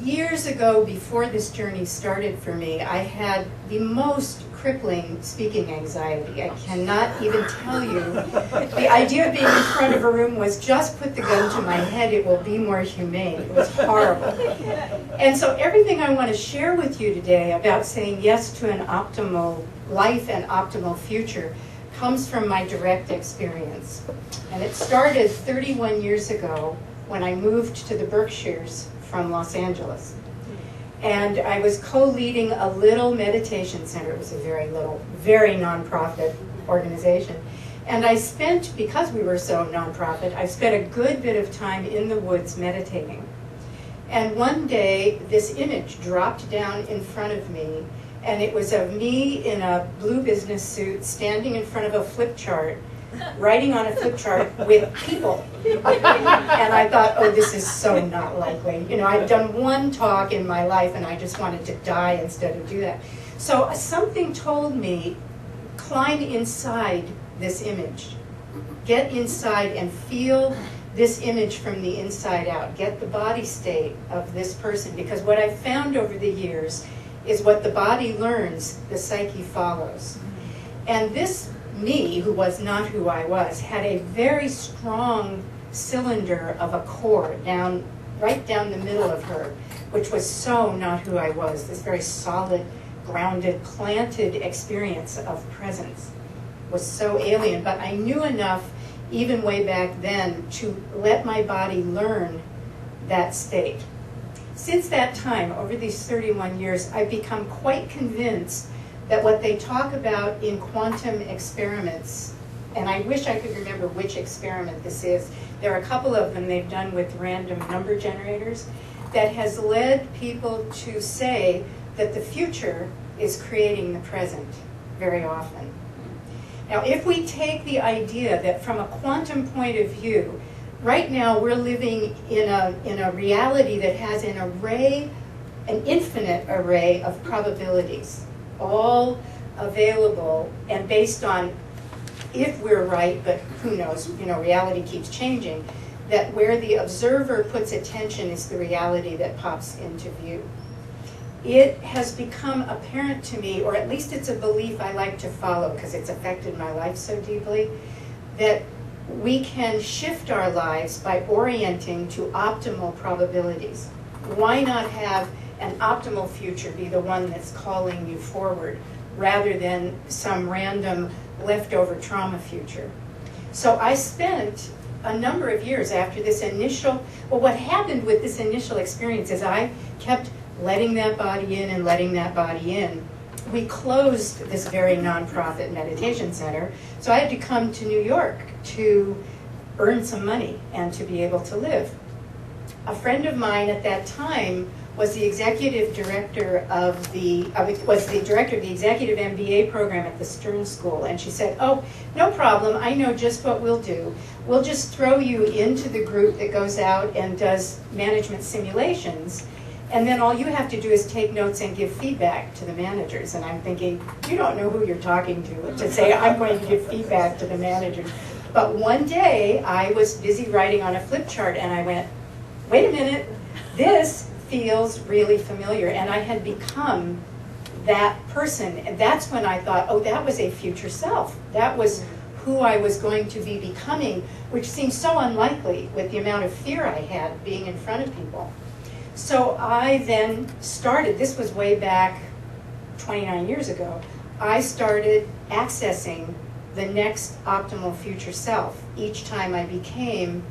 Years ago, before this journey started for me, I had the most crippling speaking anxiety. I cannot even tell you. The idea of being in front of a room was just put the gun to my head, it will be more humane. It was horrible. And so everything I want to share with you today about saying yes to an optimal life and optimal future comes from my direct experience. And it started 31 years ago when I moved to the Berkshires from Los Angeles. And I was co-leading a little meditation center. It was a very little, very nonprofit organization. And I spent, because we were so nonprofit, I spent a good bit of time in the woods meditating. And one day, this image dropped down in front of me, and it was of me in a blue business suit standing in front of a flip chart, writing on a flip chart with people. And I thought, oh, this is so not likely. You know, I'd done one talk in my life and I just wanted to die instead of do that. So something told me, climb inside this image. Get inside and feel this image from the inside out. Get the body state of this person. Because what I've found over the years is what the body learns, the psyche follows. And this me, who was not who I was, had a very strong cylinder of a core right down the middle of her, which was so not who I was. This very solid, grounded, planted experience of presence was so alien. But I knew enough, even way back then, to let my body learn that state. Since that time, over these 31 years, I've become quite convinced that what they talk about in quantum experiments, and I wish I could remember which experiment this is, there are a couple of them they've done with random number generators, that has led people to say that the future is creating the present very often. Now, if we take the idea that from a quantum point of view, right now we're living in a reality that has an infinite array of probabilities, all available and based on if we're right, but who knows, you know, reality keeps changing, that where the observer puts attention is the reality that pops into view. It has become apparent to me, or at least it's a belief I like to follow because it's affected my life so deeply, that we can shift our lives by orienting to optimal probabilities. Why not have an optimal future be the one that's calling you forward rather than some random leftover trauma future? So I spent a number of years after this initial, well, what happened with this initial experience is I kept letting that body in and letting that body in. We closed this very nonprofit meditation center, so I had to come to New York to earn some money and to be able to live. A friend of mine at that time was the executive director of the director of the executive MBA program at the Stern School, and she said, "Oh, no problem. I know just what we'll do. We'll just throw you into the group that goes out and does management simulations, and then all you have to do is take notes and give feedback to the managers." And I'm thinking, you don't know who you're talking to say I'm going to give feedback to the managers. But one day I was busy writing on a flip chart, and I went, wait a minute, this feels really familiar. And I had become that person. And that's when I thought, oh, that was a future self. That was who I was going to be becoming, which seems so unlikely with the amount of fear I had being in front of people. So I then started, this was way back 29 years ago, I started accessing the next optimal future self each time I became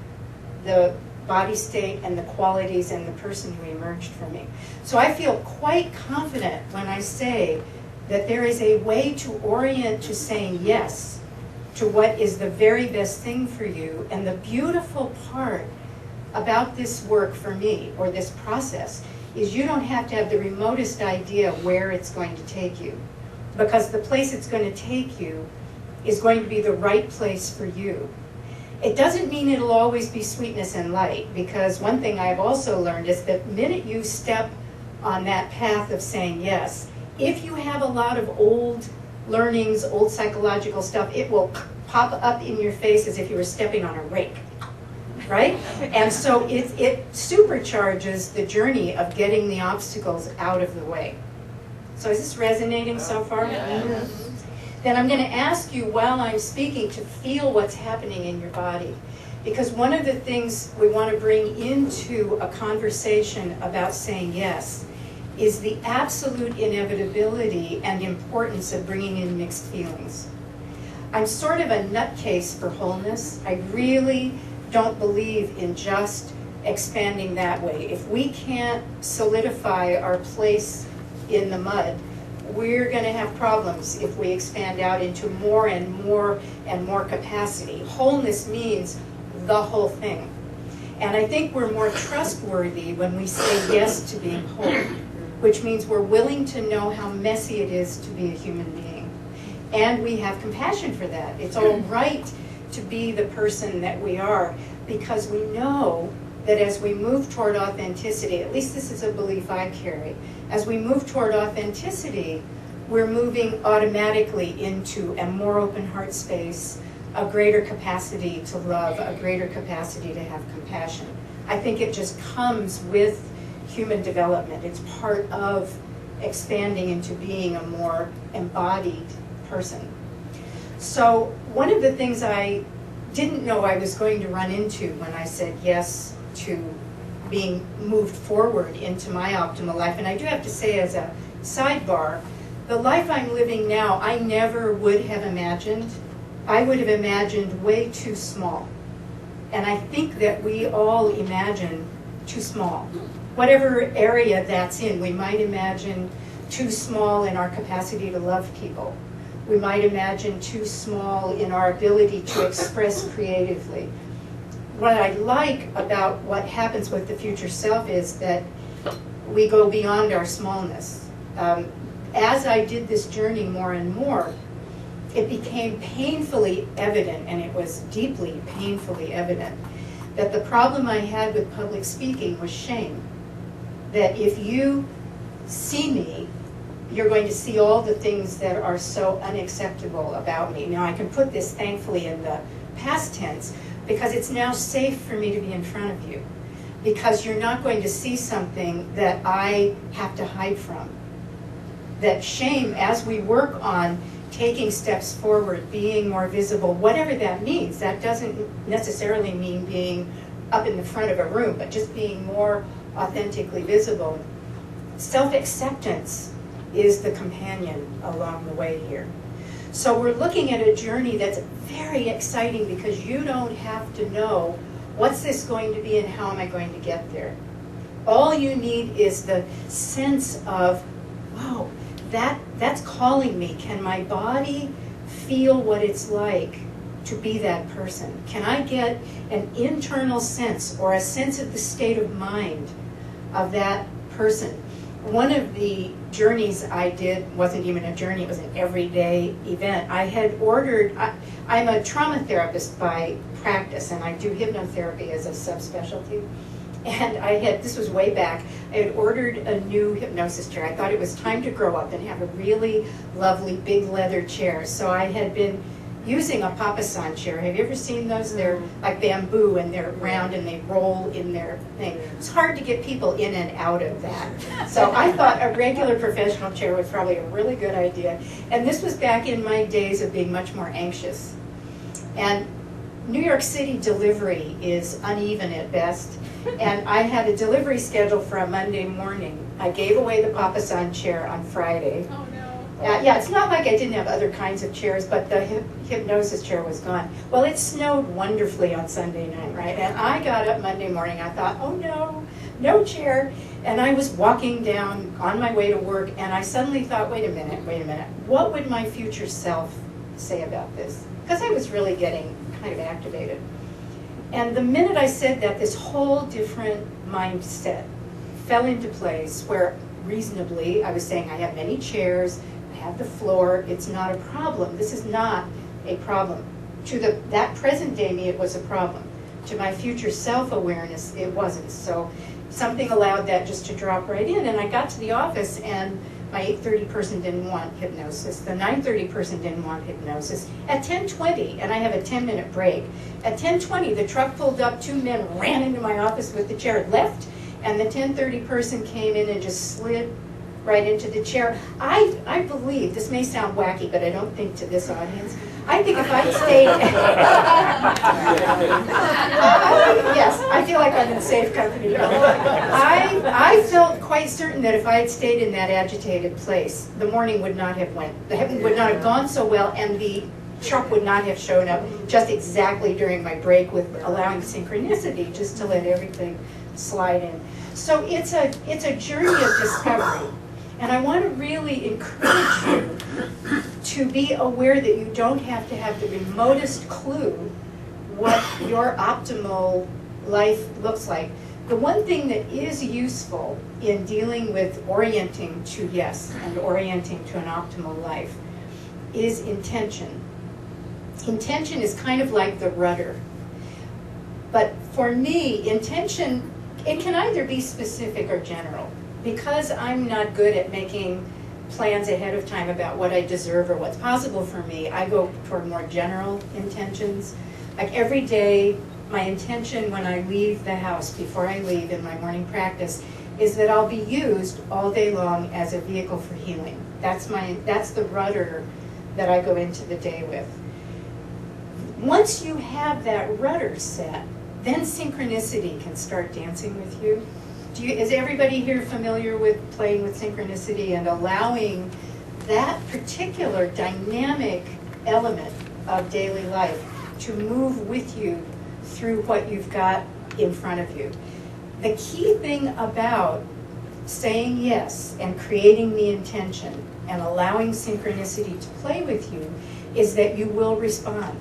the body state and the qualities and the person who emerged from me. So I feel quite confident when I say that there is a way to orient to saying yes to what is the very best thing for you. And the beautiful part about this work for me, or this process, is you don't have to have the remotest idea where it's going to take you, because the place it's going to take you is going to be the right place for you. It doesn't mean it'll always be sweetness and light, because one thing I've also learned is that the minute you step on that path of saying yes, if you have a lot of old learnings, old psychological stuff, it will pop up in your face as if you were stepping on a rake. right? And so it supercharges the journey of getting the obstacles out of the way. So is this resonating so far? Yeah. Then I'm going to ask you while I'm speaking to feel what's happening in your body. Because one of the things we want to bring into a conversation about saying yes is the absolute inevitability and importance of bringing in mixed feelings. I'm sort of a nutcase for wholeness. I really don't believe in just expanding that way. If we can't solidify our place in the mud, we're going to have problems if we expand out into more and more and more capacity. Wholeness means the whole thing. And I think we're more trustworthy when we say yes to being whole, which means we're willing to know how messy it is to be a human being. And we have compassion for that. It's all right to be the person that we are, because we know that as we move toward authenticity, at least this is a belief I carry, as we move toward authenticity, we're moving automatically into a more open heart space, a greater capacity to love, a greater capacity to have compassion. I think it just comes with human development. It's part of expanding into being a more embodied person. So one of the things I didn't know I was going to run into when I said yes to being moved forward into my optimal life, and I do have to say as a sidebar, the life I'm living now, I never would have imagined. I would have imagined way too small. And I think that we all imagine too small. Whatever area that's in, we might imagine too small in our capacity to love people. We might imagine too small in our ability to express creatively. What I like about what happens with the future self is that we go beyond our smallness. As I did this journey more and more, it became painfully evident, and it was deeply painfully evident, that the problem I had with public speaking was shame. That if you see me, you're going to see all the things that are so unacceptable about me. Now I can put this thankfully in the past tense, because it's now safe for me to be in front of you. Because you're not going to see something that I have to hide from. That shame, as we work on taking steps forward, being more visible, whatever that means, that doesn't necessarily mean being up in the front of a room, but just being more authentically visible. Self-acceptance is the companion along the way here. So we're looking at a journey that's very exciting, because you don't have to know what's this going to be and how am I going to get there. All you need is the sense of, wow, that's calling me. Can my body feel what it's like to be that person? Can I get an internal sense or a sense of the state of mind of that person? One of the journeys I did wasn't even a journey, it was an everyday event. I had ordered, I'm a trauma therapist by practice, and I do hypnotherapy as a subspecialty. And this was way back, I had ordered a new hypnosis chair. I thought it was time to grow up and have a really lovely big leather chair. So I had been using a papasan chair. Have you ever seen those? They're like bamboo, and they're round and they roll in their thing. It's hard to get people in and out of that. So I thought a regular professional chair was probably a really good idea. And this was back in my days of being much more anxious. And New York City delivery is uneven at best. And I had a delivery schedule for a Monday morning. I gave away the papasan chair on Friday. Oh no. Yeah, it's not like I didn't have other kinds of chairs, but the hypnosis chair was gone. Well, it snowed wonderfully on Sunday night, right? And I got up Monday morning, I thought, oh no, no chair. And I was walking down on my way to work, and I suddenly thought, wait a minute, what would my future self say about this? Because I was really getting kind of activated. And the minute I said that, this whole different mindset fell into place where reasonably I was saying, I have many chairs, I have the floor, it's not a problem. This is not a problem. To that present day me, it was a problem. To my future self-awareness, it wasn't. So something allowed that just to drop right in. And I got to the office, and My 8:30 person didn't want hypnosis. The 9:30 person didn't want hypnosis. At 10:20, and I have a 10-minute break, at 10:20 the truck pulled up, 2 men ran into my office with the chair, left, and the 10:30 person came in and just slid right into the chair. I believe, this may sound wacky, but I don't think to this audience, I think if I'd stayed, yes, I feel like I'm in safe company. I felt quite certain that if I had stayed in that agitated place, the morning would not have gone so well, and the truck would not have shown up just exactly during my break, with allowing synchronicity just to let everything slide in. So it's a journey of discovery. And I want to really encourage you to be aware that you don't have to have the remotest clue what your optimal life looks like. The one thing that is useful in dealing with orienting to yes and orienting to an optimal life is intention. Intention is kind of like the rudder. But for me, intention, it can either be specific or general. Because I'm not good at making plans ahead of time about what I deserve or what's possible for me, I go toward more general intentions. Like every day, my intention when I leave the house, before I leave in my morning practice, is that I'll be used all day long as a vehicle for healing. That's the rudder that I go into the day with. Once you have that rudder set, then synchronicity can start dancing with you. Is everybody here familiar with playing with synchronicity and allowing that particular dynamic element of daily life to move with you through what you've got in front of you? The key thing about saying yes and creating the intention and allowing synchronicity to play with you is that you will respond.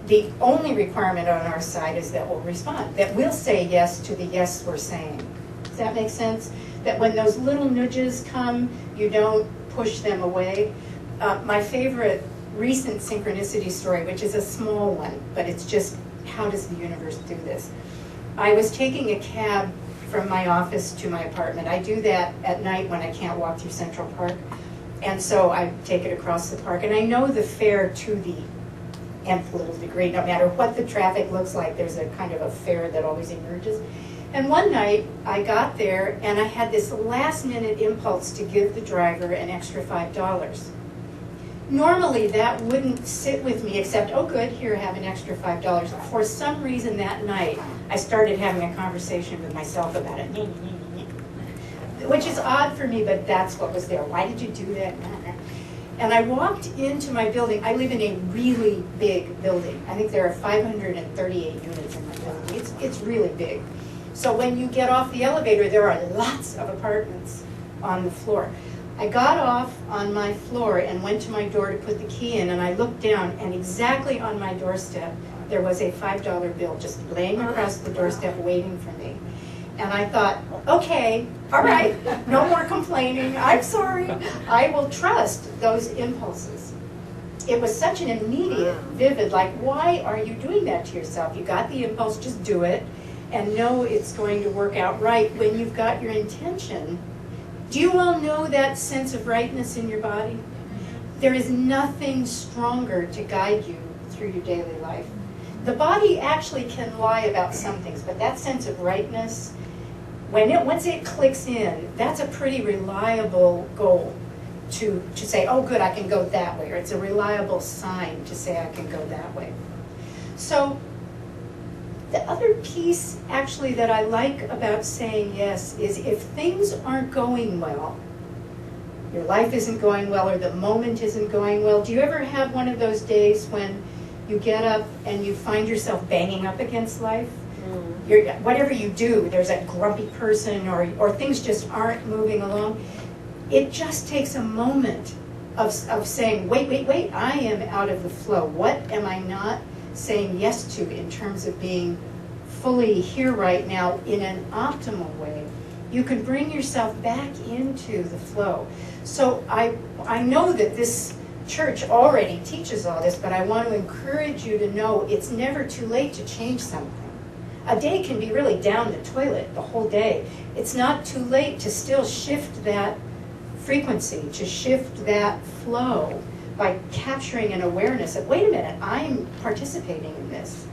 The only requirement on our side is that we'll respond, that we'll say yes to the yes we're saying. Does that make sense? That when those little nudges come, you don't push them away. My favorite recent synchronicity story, which is a small one, but it's just, how does the universe do this? I was taking a cab from my office to my apartment. I do that at night when I can't walk through Central Park. And so I take it across the park. And I know the fare to the nth little degree, no matter what the traffic looks like, there's a kind of a fare that always emerges. And one night I got there and I had this last minute impulse to give the driver an extra $5. Normally that wouldn't sit with me except, oh good, here, have an extra $5. For some reason that night I started having a conversation with myself about it, which is odd for me, but that's what was there. Why did you do that? And I walked into my building. I live in a really big building. I think there are 538 units in my building. It's really big. So when you get off the elevator, there are lots of apartments on the floor. I got off on my floor and went to my door to put the key in, and I looked down, and exactly on my doorstep, there was a $5 bill just laying across the doorstep waiting for me. And I thought, okay, all right, no more complaining. I'm sorry. I will trust those impulses. It was such an immediate, vivid, like, why are you doing that to yourself? You got the impulse, just do it, and know it's going to work out right when you've got your intention. Do you all know that sense of rightness in your body? There is nothing stronger to guide you through your daily life. The body actually can lie about some things, but that sense of rightness, once it clicks in, that's a pretty reliable goal to say, oh good, I can go that way, or it's a reliable sign to say I can go that way. So the other piece actually that I like about saying yes is if things aren't going well, your life isn't going well or the moment isn't going well, do you ever have one of those days when you get up and you find yourself banging up against life? Whatever you do, there's a grumpy person or things just aren't moving along. It just takes a moment of saying, wait, I am out of the flow. What am I not saying yes to in terms of being fully here right now in an optimal way? You can bring yourself back into the flow. So I know that this church already teaches all this, but I want to encourage you to know it's never too late to change something. A day can be really down the toilet the whole day. It's not too late to still shift that frequency, to shift that flow by capturing an awareness of, wait a minute, I'm participating in this.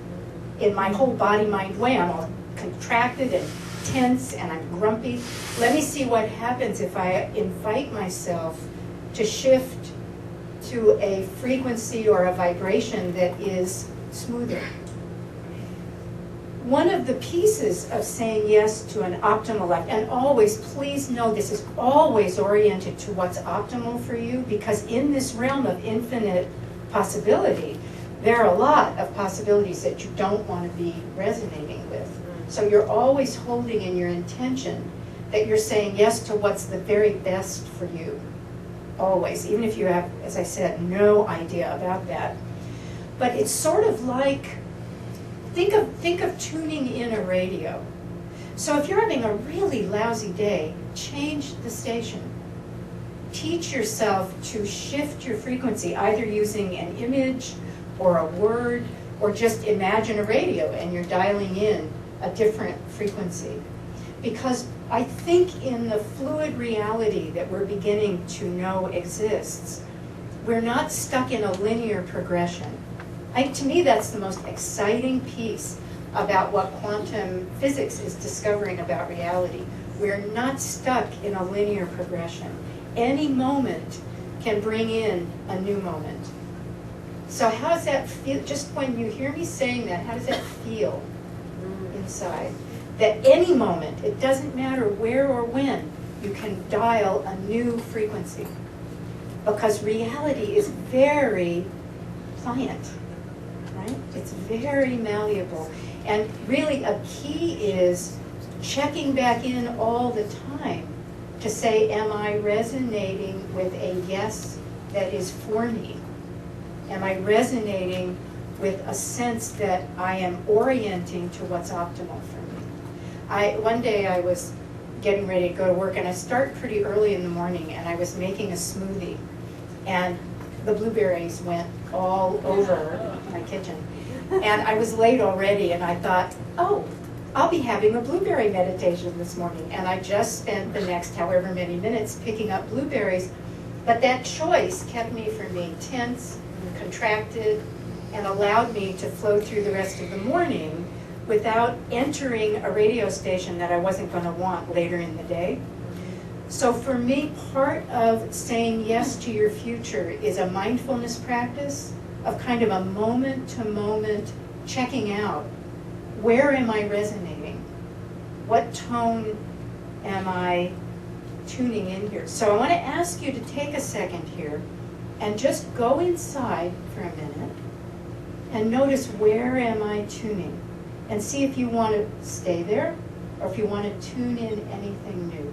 In my whole body-mind way, I'm all contracted and tense and I'm grumpy. Let me see what happens if I invite myself to shift to a frequency or a vibration that is smoother. One of the pieces of saying yes to an optimal life, and always, please know this is always oriented to what's optimal for you, because in this realm of infinite possibility, there are a lot of possibilities that you don't want to be resonating with. So you're always holding in your intention that you're saying yes to what's the very best for you. Always, even if you have, as I said, no idea about that. But it's sort of like, think of tuning in a radio. So if you're having a really lousy day, change the station. Teach yourself to shift your frequency, either using an image or a word, or just imagine a radio and you're dialing in a different frequency. Because I think in the fluid reality that we're beginning to know exists, we're not stuck in a linear progression. To me, that's the most exciting piece about what quantum physics is discovering about reality. We're not stuck in a linear progression. Any moment can bring in a new moment. So how does that feel? Just when you hear me saying that, how does that feel inside? That any moment, it doesn't matter where or when, you can dial a new frequency. Because reality is very pliant, right? It's very malleable. And really a key is checking back in all the time to say, am I resonating with a yes that is for me? Am I resonating with a sense that I am orienting to what's optimal for me? One day I was getting ready to go to work, and I start pretty early in the morning, and I was making a smoothie, and the blueberries went all over my kitchen. And I was late already, and I thought, oh, I'll be having a blueberry meditation this morning. And I just spent the next however many minutes picking up blueberries. But that choice kept me from being tense and contracted and allowed me to flow through the rest of the morning without entering a radio station that I wasn't going to want later in the day. So for me, part of saying yes to your future is a mindfulness practice of kind of a moment-to-moment checking out. Where am I resonating? What tone am I tuning in here? So I want to ask you to take a second here and just go inside for a minute and notice, where am I tuning? And see if you want to stay there or if you want to tune in anything new.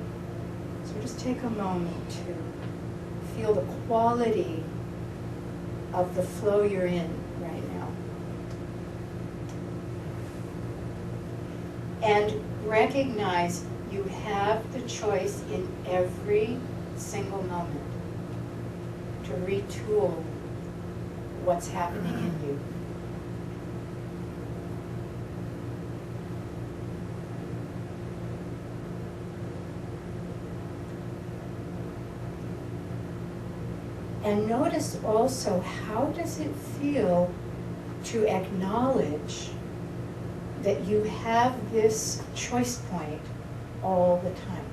So just take a moment to feel the quality of the flow you're in right now. And recognize you have the choice in every single moment to retool what's happening in you. And notice also, how does it feel to acknowledge that you have this choice point all the time?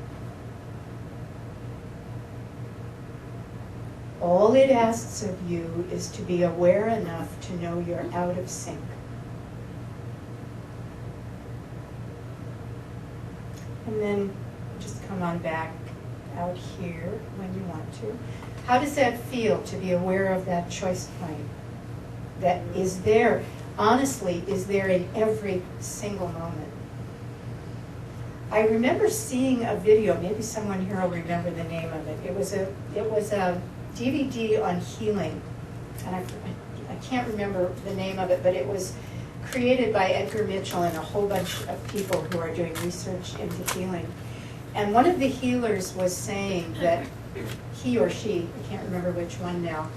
All it asks of you is to be aware enough to know you're out of sync. And then just come on back out here when you want to. How does that feel to be aware of that choice point that is there, honestly, is there in every single moment? I remember seeing a video, maybe someone here will remember the name of it. It was a DVD on healing, and I can't remember the name of it, but it was created by Edgar Mitchell and a whole bunch of people who are doing research into healing. And one of the healers was saying that he or she, I can't remember which one now,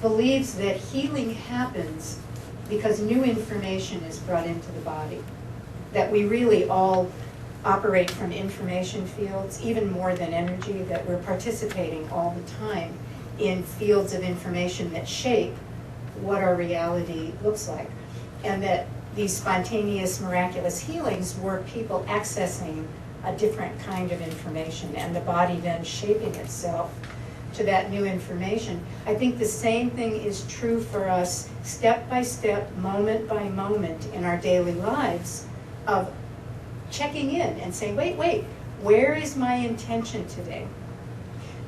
believes that healing happens because new information is brought into the body. That we really all operate from information fields, even more than energy, that we're participating all the time in fields of information that shape what our reality looks like. And that these spontaneous, miraculous healings were people accessing a different kind of information and the body then shaping itself to that new information. I think the same thing is true for us step by step, moment by moment in our daily lives of checking in and saying, wait, where is my intention today?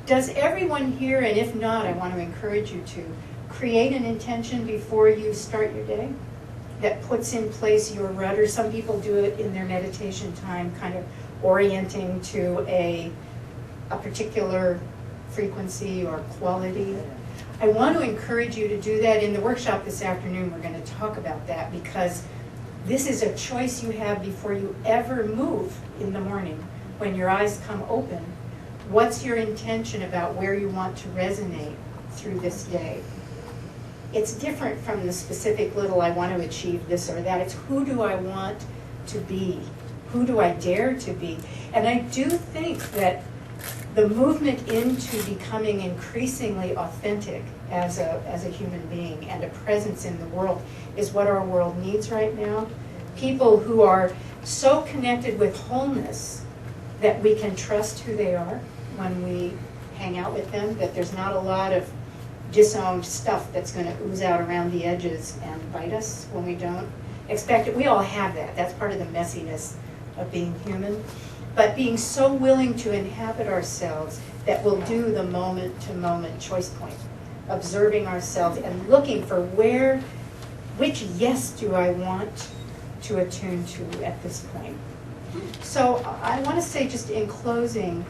Does everyone here, and if not, I want to encourage you to create an intention before you start your day that puts in place your rudder. Some people do it in their meditation time, kind of orienting to a particular frequency or quality. I want to encourage you to do that. In the workshop this afternoon, we're going to talk about that, because this is a choice you have before you ever move in the morning. When your eyes come open, what's your intention about where you want to resonate through this day? It's different from the specific little, I want to achieve this or that. It's who do I want to be? Who do I dare to be? And I do think that the movement into becoming increasingly authentic as a human being and a presence in the world is what our world needs right now. People who are so connected with wholeness that we can trust who they are when we hang out with them, that there's not a lot of disowned stuff that's going to ooze out around the edges and bite us when we don't expect it. We all have that. That's part of the messiness of being human. But being so willing to inhabit ourselves that we'll do the moment-to-moment choice point, observing ourselves and looking for which yes do I want to attune to at this point. So I want to say, just in closing,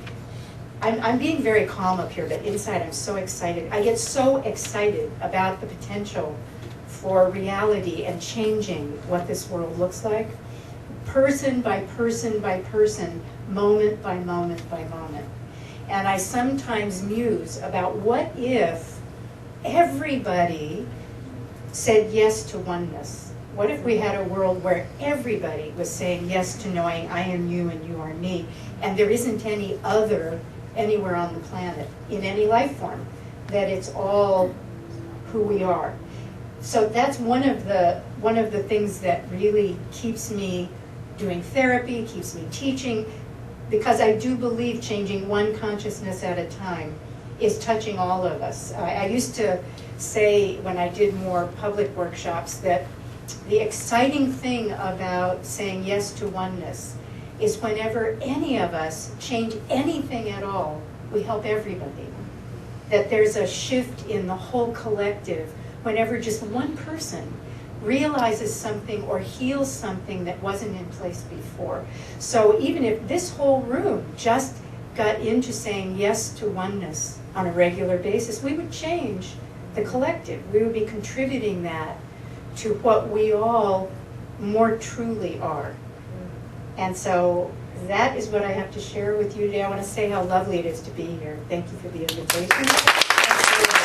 I'm being very calm up here, but inside I'm so excited. I get so excited about the potential for reality and changing what this world looks like, person by person by person, moment by moment by moment. And I sometimes muse about what if everybody said yes to oneness? What if we had a world where everybody was saying yes to knowing I am you and you are me, and there isn't any other anywhere on the planet in any life form, that it's all who we are. So that's one of the things that really keeps me doing therapy, keeps me teaching, because I do believe changing one consciousness at a time is touching all of us. I used to say, when I did more public workshops, that the exciting thing about saying yes to oneness is whenever any of us change anything at all, we help everybody. That there's a shift in the whole collective whenever just one person realizes something or heals something that wasn't in place before. So even if this whole room just got into saying yes to oneness on a regular basis, we would change the collective. We would be contributing that to what we all more truly are. And so that is what I have to share with you today. I want to say how lovely it is to be here. Thank you for the invitation.